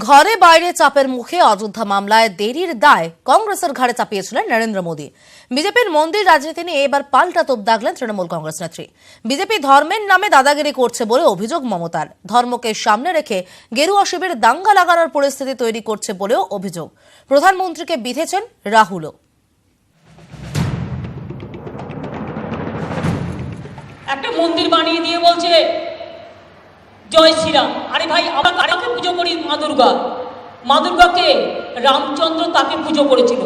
ঘরে বাইরে চাপের মুখে অযোধ্যা মামলায় দেরির দায় কংগ্রেসের ঘাড়ে চাপিয়েছিলেন নরেন্দ্র মোদী। বিজেপির মন্দির রাজনীতি নিয়ে এবার পাল্টা তোপ দাগলেন তৃণমূল কংগ্রেস নেত্রী। বিজেপি ধর্মের নামে দাদাগিরি করছে বলে অভিযোগ মমতার। ধর্মকে সামনে রেখে গেরুয়া শিবির দাঙ্গা লাগানোর পরিস্থিতি তৈরি করছে বলেও অভিযোগ। প্রধানমন্ত্রীকে বিঁধেছেন রাহুলও। একটা মন্দির বানিয়ে দিয়ে বলছে জয় শ্রীরাম। আরে ভাই, আমরা কাকে পুজো করি? মা দুর্গা। মা দুর্গাকে রামচন্দ্র তাকে পুজো করেছিল।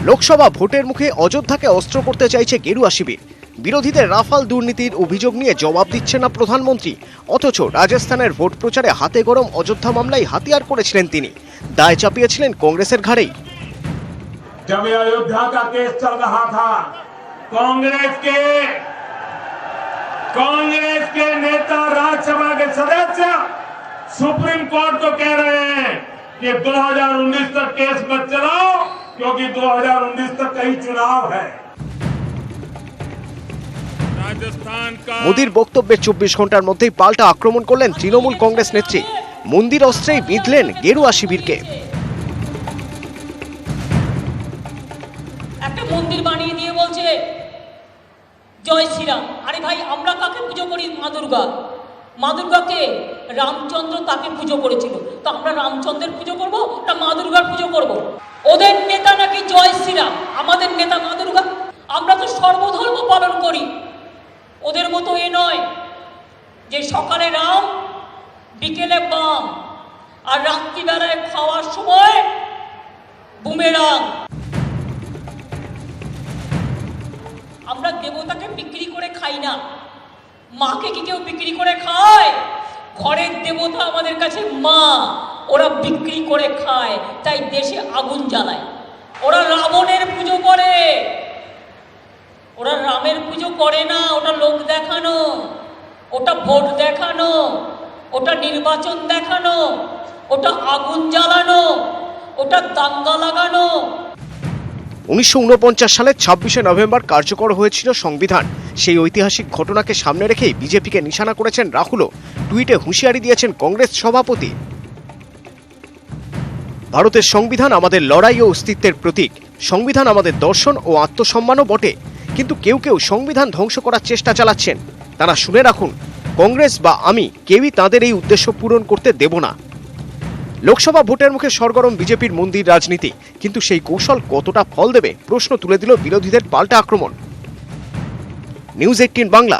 লোকসভা ভোটের মুখে অযোধ্যাকে অস্ত্র করতে চাইছে গেরুয়া শিবির। বিরোধীদের রাফাল দুর্নীতির অভিযোগ নিয়ে জবাব দিচ্ছে না প্রধানমন্ত্রী, অথচ রাজস্থানের ভোট প্রচারে হাতে গরম অযোধ্যা মামলায় হাতিয়ার করেছিলেন তিনি। দায় চাপিয়েছিলেন কংগ্রেসের ঘাড়েই। जब ये अयोध्या का केस चल रहा था, कांग्रेस के नेता, राज्यसभा के सदस्य सुप्रीम कोर्ट को कह रहे हैं कि 2019 तक केस मत चलाओ, क्योंकि 2019 तक कई चुनाव है। মোদীর বক্তব্যের 24 ঘন্টার মধ্যেই পাল্টা আক্রমণ করলেন তৃণমূল কংগ্রেস নেত্রী। মন্দির অস্ত্রেই বিঁধলেন গেরুয়া শিবিরকে। একটা মন্দির বানিয়ে দিয়ে বলছে জয় শ্রীরাম। আরে ভাই, আমরা কাকে পুজো করি? মা দুর্গা। মা দুর্গাকে রামচন্দ্র তাকে পুজো করেছিল। তো আমরা রামচন্দ্রের পুজো করব না মা দুর্গার পুজো করব? ওদের নেতা নাকি জয় শ্রীরাম, আমাদের নেতা মা দুর্গা। আমরা তো সর্বধর্ম পালন করি। ওদের মতো এ নয় যে সকালে রাম, বিকেলে বাম, আর রাত্রিবেলায় খাওয়ার সময় বুমেরাং। আমরা দেবতাকে বিক্রি করে খাই না। মাকে কি কেউ বিক্রি করে খায়? ঘরের দেবতা আমাদের কাছে মা, ওরা বিক্রি করে খায়, তাই দেশে আগুন জ্বালায়। ওরা রাবণের পুজো করে, ওরা রামের পুজো করে না। ওটা লোক দেখানো, ওটা ভোট দেখানো, ওটা নির্বাচন দেখানো, ওটা আগুন জ্বালানো, ওটা দাঙ্গা লাগানো। 1949 সালের 26শে নভেম্বর কার্যকর হয়েছিল সংবিধান। সেই ঐতিহাসিক ঘটনাকে সামনে রেখেই বিজেপিকে নিশানা করেছেন রাহুলও। টুইটে হুঁশিয়ারি দিয়েছেন কংগ্রেস সভাপতি। ভারতের সংবিধান আমাদের লড়াই ও অস্তিত্বের প্রতীক। সংবিধান আমাদের দর্শন ও আত্মসম্মানও বটে। কিন্তু কেউ কেউ সংবিধান ধ্বংস করার চেষ্টা চালাচ্ছেন। তারা শুনে রাখুন, কংগ্রেস বা আমি কেউই তাদের এই উদ্দেশ্য পূরণ করতে দেব না। লোকসভা ভোটের মুখে সরগরম বিজেপির মন্দির রাজনীতি, কিন্তু সেই কৌশল কতটা ফল দেবে প্রশ্ন তুলে দিল বিরোধীদের পাল্টা আক্রমণ। নিউজ 18 বাংলা।